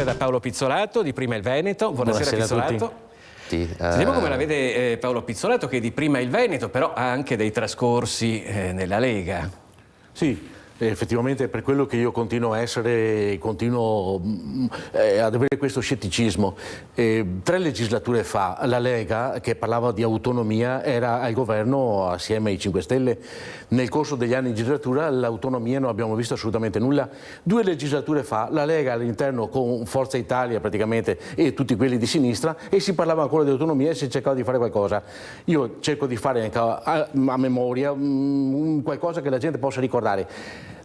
partire da Paolo Pizzolato, di Prima il Veneto. Buonasera Pizzolato. Sentiamo come la vede Paolo Pizzolato, che di Prima il Veneto, però ha anche dei trascorsi nella Lega. Sì, effettivamente per quello che io continuo a essere, continuo ad avere questo scetticismo. 3 legislature fa la Lega, che parlava di autonomia, era al governo assieme ai 5 Stelle. Nel corso degli anni di legislatura l'autonomia non abbiamo visto assolutamente nulla. 2 legislature fa la Lega all'interno con Forza Italia praticamente e tutti quelli di sinistra, e si parlava ancora di autonomia e si cercava di fare qualcosa. Io cerco di fare a memoria qualcosa che la gente possa ricordare.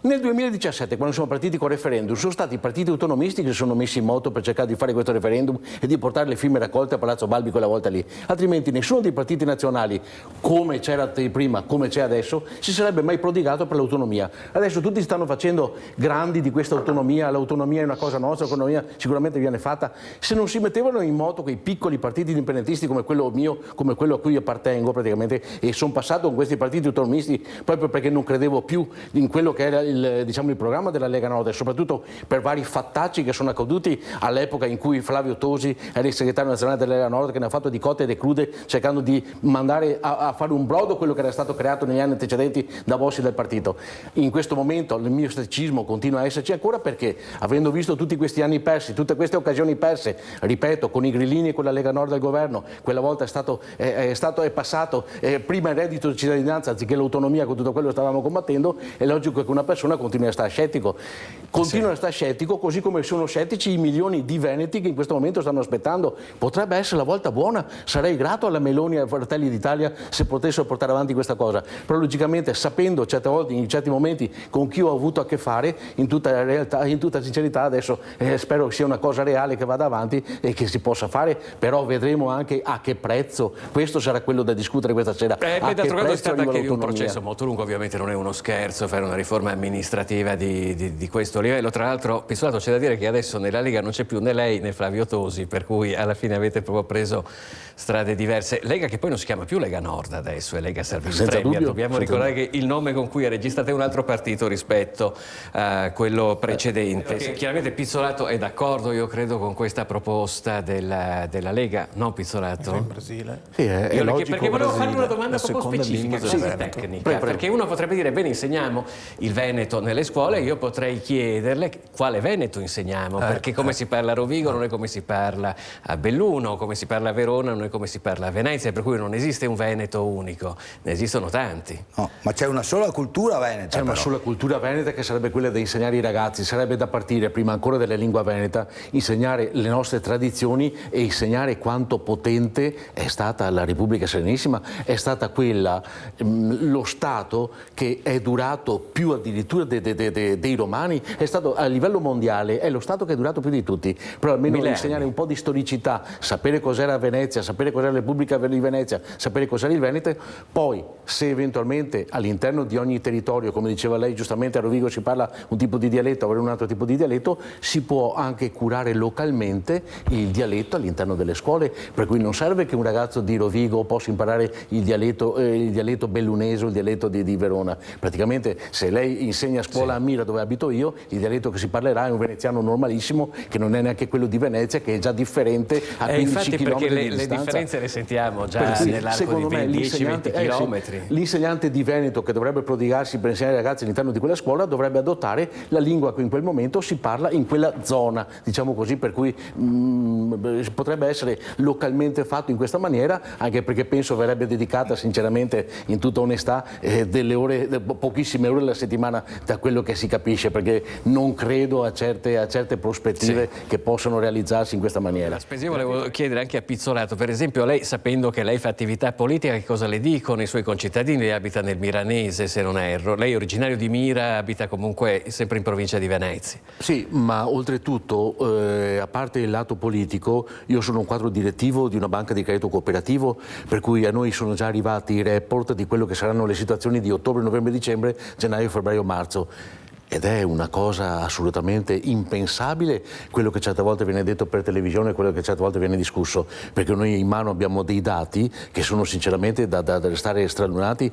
Nel 2017, quando siamo partiti con il referendum, sono stati i partiti autonomisti che si sono messi in moto per cercare di fare questo referendum e di portare le firme raccolte a Palazzo Balbi quella volta lì. Altrimenti nessuno dei partiti nazionali, come c'era prima, come c'è adesso, si sarebbe mai prodigato per l'autonomia. Adesso tutti stanno facendo grandi di questa autonomia, l'autonomia è una cosa nostra, l'autonomia sicuramente viene fatta. Se non si mettevano in moto quei piccoli partiti indipendentisti come quello mio, come quello a cui io appartengo praticamente, e sono passato con questi partiti autonomisti proprio perché non credevo più in quello che era il programma della Lega Nord, e soprattutto per vari fattacci che sono accaduti all'epoca in cui Flavio Tosi era il segretario nazionale della Lega Nord, che ne ha fatto di cotte e di crude cercando di mandare a fare un brodo quello che era stato creato negli anni antecedenti da bossi del partito. In questo momento il mio scetticismo continua a esserci ancora, perché avendo visto tutti questi anni persi, tutte queste occasioni perse, ripeto, con i grillini e con la Lega Nord al governo, quella volta è passato prima il reddito di cittadinanza anziché l'autonomia, con tutto quello che stavamo combattendo, è logico che una persona continua a stare scettico. Continua a stare scettico, così come sono scettici i milioni di veneti che in questo momento stanno aspettando. Potrebbe essere la volta buona, sarei grato alla Meloni e ai Fratelli d'Italia se potessero portare avanti questa cosa, però logicamente sapendo certe volte, in certi momenti, con chi ho avuto a che fare, in tutta realtà, in tutta sincerità, adesso spero che sia una cosa reale che vada avanti e che si possa fare, però vedremo anche a che prezzo. Questo sarà quello da discutere questa sera. D'altro canto è stato anche un processo molto lungo, ovviamente non è uno scherzo fare una riforma amministrativa di questo livello. Tra l'altro, Pizzolato, c'è da dire che adesso nella Lega non c'è più né lei né Flavio Tosi, per cui alla fine avete proprio preso strade diverse. Lega che poi non si chiama più Lega Nord adesso, è Lega Salvini Premier. Dobbiamo ricordare che il nome con cui è registrato è un altro partito rispetto a quello precedente. Chiaramente Pizzolato è d'accordo, io credo, con questa proposta della Lega, no Pizzolato? In Brasile? Sì, è logico, perché volevo fargli una domanda proprio specifica, tecnica, perché uno potrebbe dire, bene, insegniamo il Veneto nelle scuole, io potrei chiederle quale Veneto insegniamo, perché come si parla a Rovigo non è come si parla a Belluno, come si parla a Verona non è come si parla a Venezia, per cui non esiste un Veneto unico, ne esistono tanti. No, ma c'è una sola cultura veneta. C'è una sola cultura veneta, che sarebbe quella da insegnare ai ragazzi, sarebbe da partire prima ancora della lingua veneta, insegnare le nostre tradizioni e insegnare quanto potente è stata la Repubblica Serenissima, è stata quella, lo Stato che è durato più addirittura dei romani, è stato a livello mondiale, è lo Stato che è durato più di tutti, però almeno insegnare un po' di storicità, sapere cos'era Venezia, sapere cos'era la Repubblica di Venezia, sapere cos'era il Veneto. Poi se eventualmente all'interno di ogni territorio, come diceva lei giustamente, a Rovigo si parla un tipo di dialetto, a un altro tipo di dialetto, si può anche curare localmente il dialetto all'interno delle scuole, per cui non serve che un ragazzo di Rovigo possa imparare il dialetto bellunese o il dialetto di Verona. Praticamente se lei insegna a scuola a Mira, dove abito io, il dialetto che si parlerà è un veneziano normalissimo, che non è neanche quello di Venezia, che è già differente a 15 km perché di distanza. Le differenze le sentiamo già nell'arco di 10-20 chilometri. L'insegnante di Veneto, che dovrebbe prodigarsi per insegnare ai ragazzi all'interno di quella scuola, dovrebbe adottare la lingua che in quel momento si parla in quella zona, diciamo così, per cui potrebbe essere localmente fatto in questa maniera, anche perché penso verrebbe dedicata sinceramente, in tutta onestà, delle ore, pochissime ore alla settimana, da quello che si capisce, perché non credo a certe prospettive che possono realizzarsi in questa maniera. Io volevo chiedere anche a Pizzolato, per esempio, lei, sapendo che lei fa attività politica, che cosa le dicono i suoi concittadini? Lei abita nel Miranese, se non erro, lei è originario di Mira, abita comunque sempre in provincia di Venezia. Sì, ma oltretutto, a parte il lato politico, io sono un quadro direttivo di una banca di credito cooperativo, per cui a noi sono già arrivati i report di quello che saranno le situazioni di ottobre, novembre, dicembre, gennaio, febbraio, marzo. Ed è una cosa assolutamente impensabile quello che certe volte viene detto per televisione e quello che certe volte viene discusso, perché noi in mano abbiamo dei dati che sono sinceramente da restare stralunati.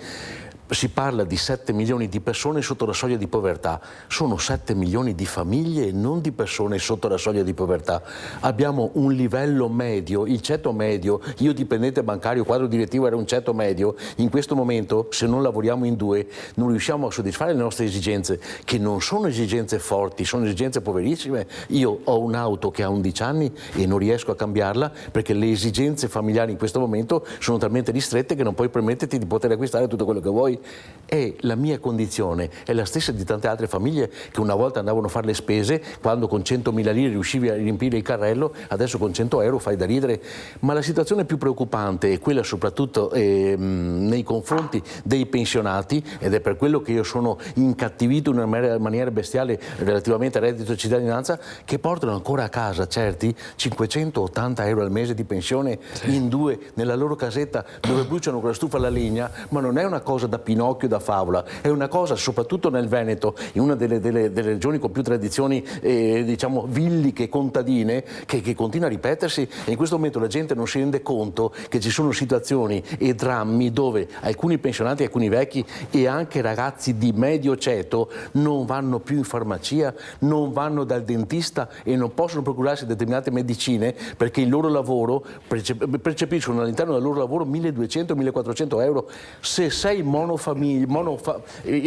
si parla di 7 milioni di persone sotto la soglia di povertà, sono 7 milioni di famiglie e non di persone sotto la soglia di povertà. Abbiamo un livello medio, il ceto medio, io dipendente bancario, quadro direttivo era un ceto medio, in questo momento se non lavoriamo in due non riusciamo a soddisfare le nostre esigenze, che non sono esigenze forti, sono esigenze poverissime. Io ho un'auto che ha 11 anni e non riesco a cambiarla perché le esigenze familiari in questo momento sono talmente ristrette che non puoi permetterti di poter acquistare tutto quello che vuoi. E la mia condizione è la stessa di tante altre famiglie che una volta andavano a fare le spese quando con 100.000 lire riuscivi a riempire il carrello, adesso con 100 euro fai da ridere. Ma la situazione più preoccupante è quella soprattutto nei confronti dei pensionati, ed è per quello che io sono incattivito in una maniera bestiale relativamente al reddito di cittadinanza, che portano ancora a casa certi 580 euro al mese di pensione in due nella loro casetta dove bruciano con la stufa alla legna, ma non è una cosa da Pinocchio, da favola, è una cosa soprattutto nel Veneto, in una delle regioni con più tradizioni diciamo villiche, contadine, che continua a ripetersi, e in questo momento la gente non si rende conto che ci sono situazioni e drammi dove alcuni pensionati, alcuni vecchi e anche ragazzi di medio ceto non vanno più in farmacia, non vanno dal dentista e non possono procurarsi determinate medicine perché il loro lavoro percepiscono all'interno del loro lavoro 1.200-1.400 euro. Se sei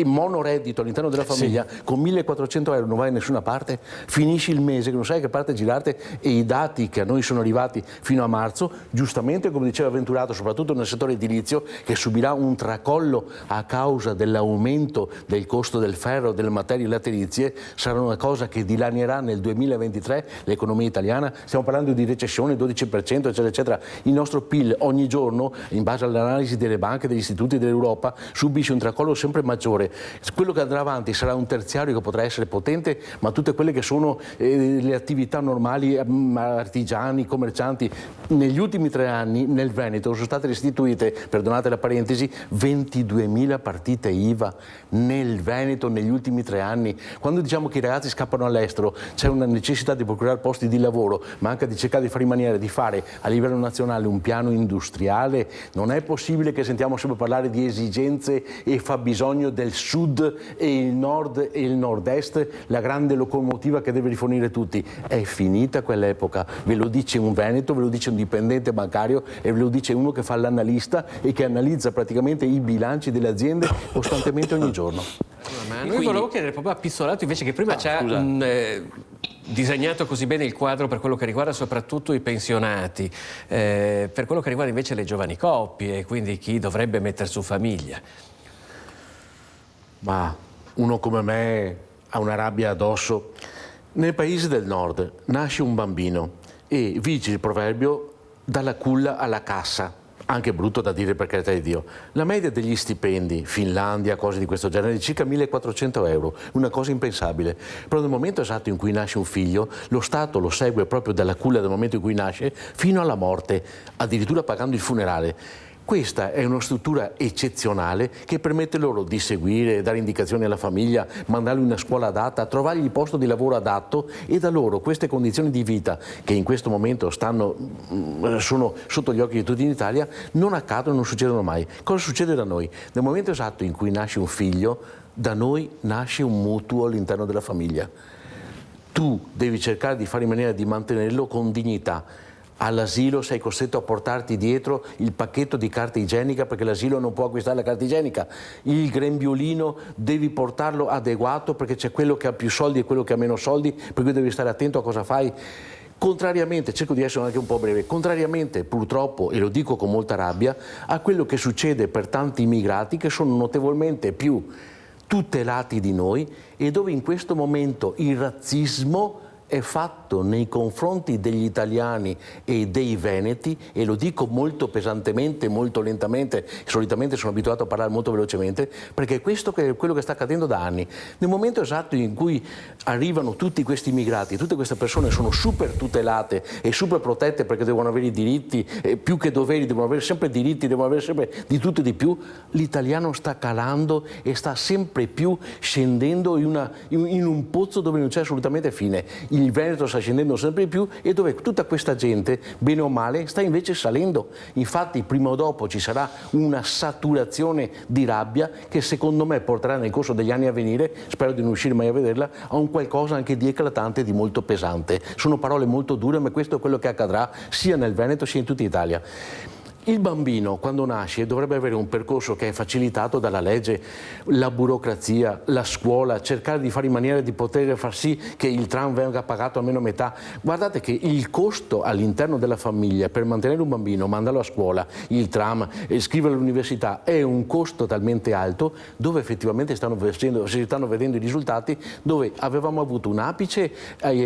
monoreddito all'interno della famiglia, con 1.400 euro non vai da nessuna parte, finisci il mese che non sai che parte girarti, e i dati che a noi sono arrivati fino a marzo, giustamente come diceva Venturato, soprattutto nel settore edilizio, che subirà un tracollo a causa dell'aumento del costo del ferro, delle materie laterizie, sarà una cosa che dilanierà nel 2023 l'economia italiana. Stiamo parlando di recessione, 12%, eccetera, eccetera. Il nostro PIL ogni giorno, in base all'analisi delle banche, degli istituti dell'Europa, subisce un tracollo sempre maggiore. Quello che andrà avanti sarà un terziario che potrà essere potente, ma tutte quelle che sono le attività normali, artigiani, commercianti, negli ultimi 3 anni nel Veneto sono state restituite, perdonate la parentesi, 22.000 partite IVA nel Veneto negli ultimi 3 anni. Quando diciamo che i ragazzi scappano all'estero, c'è una necessità di procurare posti di lavoro, ma anche di cercare di fare in maniera di fare a livello nazionale un piano industriale. Non è possibile che sentiamo sempre parlare di esigenze e fabbisogno del sud e il nord e il nord-est, la grande locomotiva che deve rifornire tutti. È finita quell'epoca, ve lo dice un veneto, ve lo dice un dipendente bancario e ve lo dice uno che fa l'analista e che analizza praticamente i bilanci delle aziende costantemente ogni giorno. Io volevo chiedere proprio a Pizzolato invece, che prima ci ha disegnato così bene il quadro per quello che riguarda soprattutto i pensionati, per quello che riguarda invece le giovani coppie e quindi chi dovrebbe mettere su famiglia. Ma uno come me ha una rabbia addosso. Nei paesi del nord nasce un bambino e vige il proverbio dalla culla alla cassa. Anche brutto da dire, per carità di Dio. La media degli stipendi, Finlandia, cose di questo genere, è di circa 1.400 euro, una cosa impensabile. Però nel momento esatto in cui nasce un figlio, lo Stato lo segue proprio dalla culla dal momento in cui nasce fino alla morte, addirittura pagando il funerale. Questa è una struttura eccezionale che permette loro di seguire, dare indicazioni alla famiglia, mandarli in una scuola adatta, trovargli il posto di lavoro adatto, e da loro queste condizioni di vita che in questo momento sono sotto gli occhi di tutti in Italia non accadono, non succedono mai. Cosa succede da noi? Nel momento esatto in cui nasce un figlio, da noi nasce un mutuo all'interno della famiglia. Tu devi cercare di fare in maniera di mantenerlo con dignità. All'asilo sei costretto a portarti dietro il pacchetto di carta igienica perché l'asilo non può acquistare la carta igienica. Il grembiulino devi portarlo adeguato perché c'è quello che ha più soldi e quello che ha meno soldi, per cui devi stare attento a cosa fai. Contrariamente, cerco di essere anche un po' breve, contrariamente purtroppo, e lo dico con molta rabbia, a quello che succede per tanti immigrati che sono notevolmente più tutelati di noi e dove in questo momento il razzismo è fatto nei confronti degli italiani e dei veneti, e lo dico molto pesantemente, molto lentamente, solitamente sono abituato a parlare molto velocemente, perché questo è quello che sta accadendo da anni. Nel momento esatto in cui arrivano tutti questi immigrati, tutte queste persone sono super tutelate e super protette perché devono avere i diritti, più che doveri, devono avere sempre diritti, devono avere sempre di tutto e di più, l'italiano sta calando e sta sempre più scendendo in un pozzo dove non c'è assolutamente fine. il Veneto sta scendendo sempre di più e dove tutta questa gente, bene o male, sta invece salendo. Infatti prima o dopo ci sarà una saturazione di rabbia che secondo me porterà nel corso degli anni a venire, spero di non riuscire mai a vederla, a un qualcosa anche di eclatante, di molto pesante. Sono parole molto dure, ma questo è quello che accadrà sia nel Veneto sia in tutta Italia. Il bambino quando nasce dovrebbe avere un percorso che è facilitato dalla legge, la burocrazia, la scuola, cercare di fare in maniera di poter far sì che il tram venga pagato almeno a metà. Guardate che il costo all'interno della famiglia per mantenere un bambino, mandarlo a scuola, il tram, iscriverlo all'università è un costo talmente alto dove effettivamente si stanno vedendo i risultati, dove avevamo avuto un apice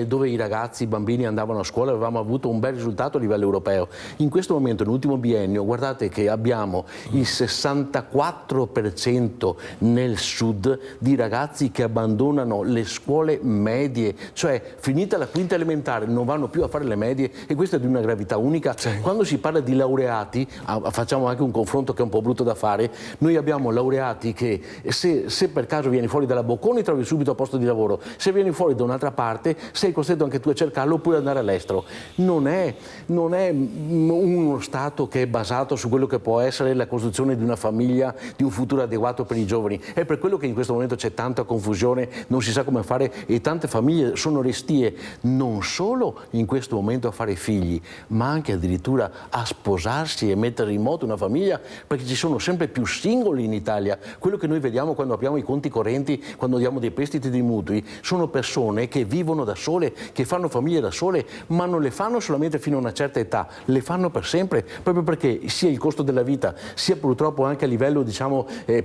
dove i ragazzi, i bambini andavano a scuola, avevamo avuto un bel risultato a livello europeo. In questo momento, nell'ultimo biennio, guardate che abbiamo il 64% nel sud di ragazzi che abbandonano le scuole medie, cioè finita la quinta elementare non vanno più a fare le medie, e questo è di una gravità unica. Quando si parla di laureati, facciamo anche un confronto che è un po' brutto da fare, noi abbiamo laureati che se per caso vieni fuori dalla Bocconi trovi subito posto di lavoro, se vieni fuori da un'altra parte sei costretto anche tu a cercarlo oppure andare all'estero. Non è uno Stato che è basato su quello che può essere la costruzione di una famiglia, di un futuro adeguato per i giovani. È per quello che in questo momento c'è tanta confusione, non si sa come fare e tante famiglie sono restie non solo in questo momento a fare figli, ma anche addirittura a sposarsi e mettere in moto una famiglia, perché ci sono sempre più singoli in Italia. Quello che noi vediamo quando apriamo i conti correnti, quando diamo dei prestiti, dei mutui, sono persone che vivono da sole, che fanno famiglie da sole, ma non le fanno solamente fino a una certa età, le fanno per sempre, proprio perché sia il costo della vita, sia purtroppo anche a livello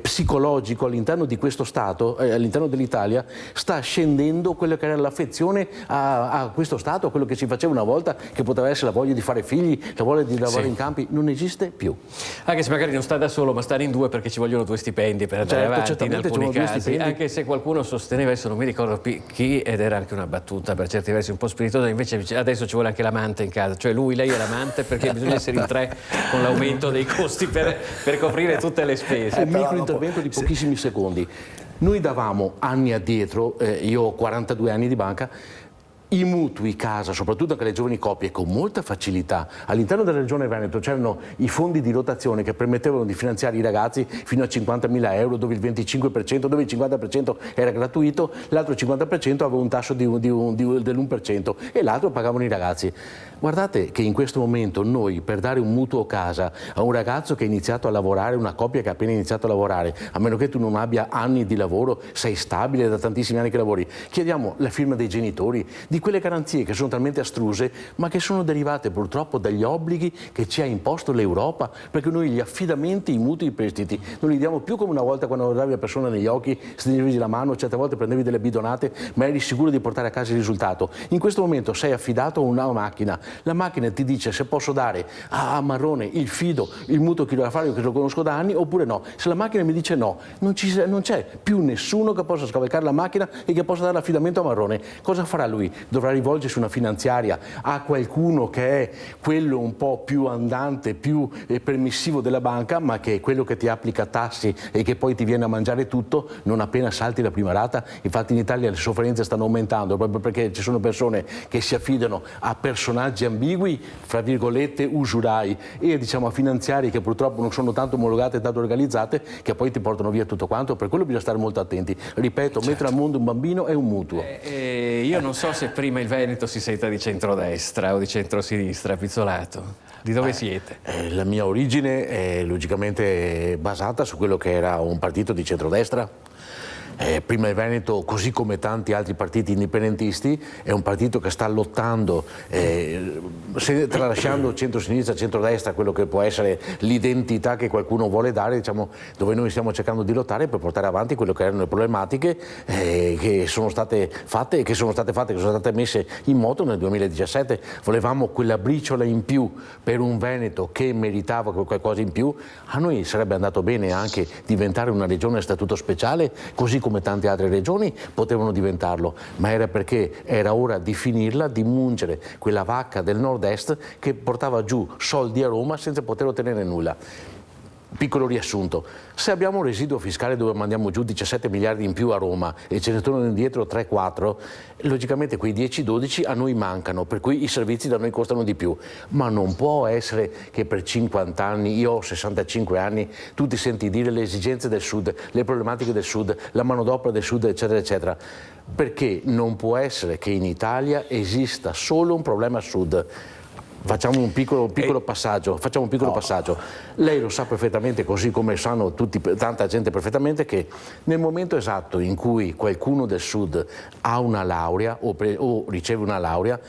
psicologico all'interno di questo Stato, all'interno dell'Italia, sta scendendo quello che era l'affezione a questo Stato, a quello che si faceva una volta, che poteva essere la voglia di fare figli, la voglia di lavorare in campi, non esiste più. Anche se magari non sta da solo, ma stare in due perché ci vogliono 2 stipendi per andare avanti in alcuni casi, anche se qualcuno sosteneva, adesso non mi ricordo chi, ed era anche una battuta per certi versi un po' spiritosa, invece adesso ci vuole anche l'amante in casa, cioè lei è l'amante perché bisogna essere in 3 con l'aumento dei costi per coprire tutte le spese. Un micro intervento di pochissimi secondi. Noi davamo anni addietro, io ho 42 anni di banca, i mutui casa, soprattutto anche le giovani coppie, con molta facilità. All'interno della regione Veneto c'erano i fondi di rotazione che permettevano di finanziare i ragazzi fino a 50.000 euro, dove il 25%, dove il 50% era gratuito, l'altro 50% aveva un tasso dell'1% e l'altro pagavano i ragazzi. Guardate che in questo momento noi, per dare un mutuo casa a un ragazzo che ha iniziato a lavorare, una coppia che ha appena iniziato a lavorare, a meno che tu non abbia anni di lavoro, sei stabile da tantissimi anni che lavori, chiediamo la firma dei genitori, di quelle garanzie che sono talmente astruse, ma che sono derivate purtroppo dagli obblighi che ci ha imposto l'Europa, perché noi gli affidamenti, i mutui, i prestiti, non li diamo più come una volta quando guardavi la persona negli occhi, stringevi la mano, certe volte prendevi delle bidonate, ma eri sicuro di portare a casa il risultato. In questo momento sei affidato a una macchina, la macchina ti dice se posso dare a Marrone il fido, il mutuo chilometraggio che lo conosco da anni oppure no. Se la macchina mi dice no, non c'è più nessuno che possa scavalcare la macchina e che possa dare l'affidamento a Marrone. Cosa farà lui? Dovrà rivolgersi a una finanziaria, a qualcuno che è quello un po' più andante, più permissivo della banca, ma che è quello che ti applica tassi e che poi ti viene a mangiare tutto non appena salti la prima rata. Infatti in Italia le sofferenze stanno aumentando proprio perché ci sono persone che si affidano a personaggi ambigui, fra virgolette usurai, e a finanziari che purtroppo non sono tanto omologate e tanto organizzate, che poi ti portano via tutto quanto. Per quello bisogna stare molto attenti. Ripeto, mettere al mondo un bambino è un mutuo. Io non so se prima il Veneto si senta di centrodestra o di centrosinistra, Pizzolato. Di dove siete? La mia origine è logicamente basata su quello che era un partito di centrodestra. Prima il Veneto, così come tanti altri partiti indipendentisti, è un partito che sta lottando, tralasciando centro-sinistra, centrodestra, quello che può essere l'identità che qualcuno vuole dare, dove noi stiamo cercando di lottare per portare avanti quello che erano le problematiche che sono state fatte, che sono state messe in moto nel 2017. Volevamo quella briciola in più per un Veneto che meritava qualcosa in più. A noi sarebbe andato bene anche diventare una regione a statuto speciale, così come tante altre regioni potevano diventarlo, ma era perché era ora di finirla, di mungere quella vacca del nord-est che portava giù soldi a Roma senza poter ottenere nulla. Piccolo riassunto, se abbiamo un residuo fiscale dove mandiamo giù 17 miliardi in più a Roma e ce ne tornano indietro 3-4, logicamente quei 10-12 a noi mancano, per cui i servizi da noi costano di più. Ma non può essere che per 50 anni, io ho 65 anni, tu ti senti dire le esigenze del Sud, le problematiche del Sud, la manodopera del Sud, eccetera, eccetera. Perché non può essere che in Italia esista solo un problema Sud. Facciamo un piccolo passaggio, Lei lo sa perfettamente, così come sanno tanta gente perfettamente, che nel momento esatto in cui qualcuno del Sud ha una laurea o riceve una laurea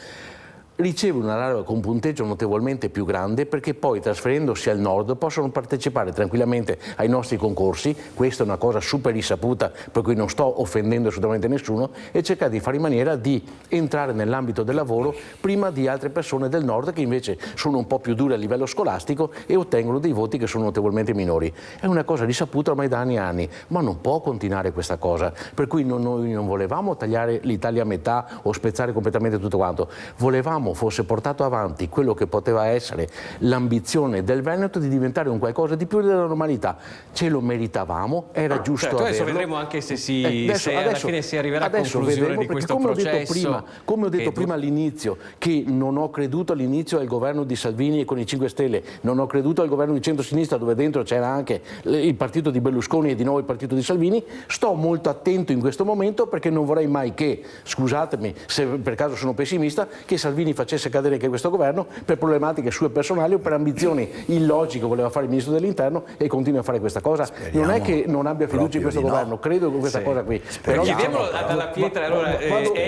con un punteggio notevolmente più grande, perché poi trasferendosi al nord possono partecipare tranquillamente ai nostri concorsi, questa è una cosa super risaputa per cui non sto offendendo assolutamente nessuno, e cercare di fare in maniera di entrare nell'ambito del lavoro prima di altre persone del nord che invece sono un po' più dure a livello scolastico e ottengono dei voti che sono notevolmente minori. È una cosa risaputa ormai da anni e anni, ma non può continuare questa cosa, per cui noi non volevamo tagliare l'Italia a metà o spezzare completamente tutto quanto, volevamo fosse portato avanti quello che poteva essere l'ambizione del Veneto di diventare un qualcosa di più della normalità. Ce lo meritavamo, era giusto averlo. Adesso vedremo anche se alla fine si arriverà a conclusione di questo processo. Come ho detto prima all'inizio, che non ho creduto all'inizio al governo di Salvini e con i 5 Stelle, non ho creduto al governo di centrosinistra dove dentro c'era anche il partito di Berlusconi e di nuovo il partito di Salvini, sto molto attento in questo momento perché non vorrei mai che, scusatemi se per caso sono pessimista, che Salvini facesse cadere anche questo governo per problematiche sue personali o per ambizioni illogiche, voleva fare il ministro dell'interno e continua a fare questa cosa. Speriamo, non è che non abbia fiducia in questo governo, credo in questa cosa qui. Però chiediamolo dalla pietra, allora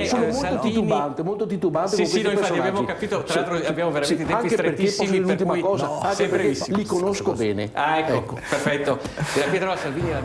sono molto titubante con questi noi infatti abbiamo capito, tra l'altro abbiamo veramente tempi strettissimi, per cui li conosco bene. Ecco, perfetto. Della Pietra Salvini e la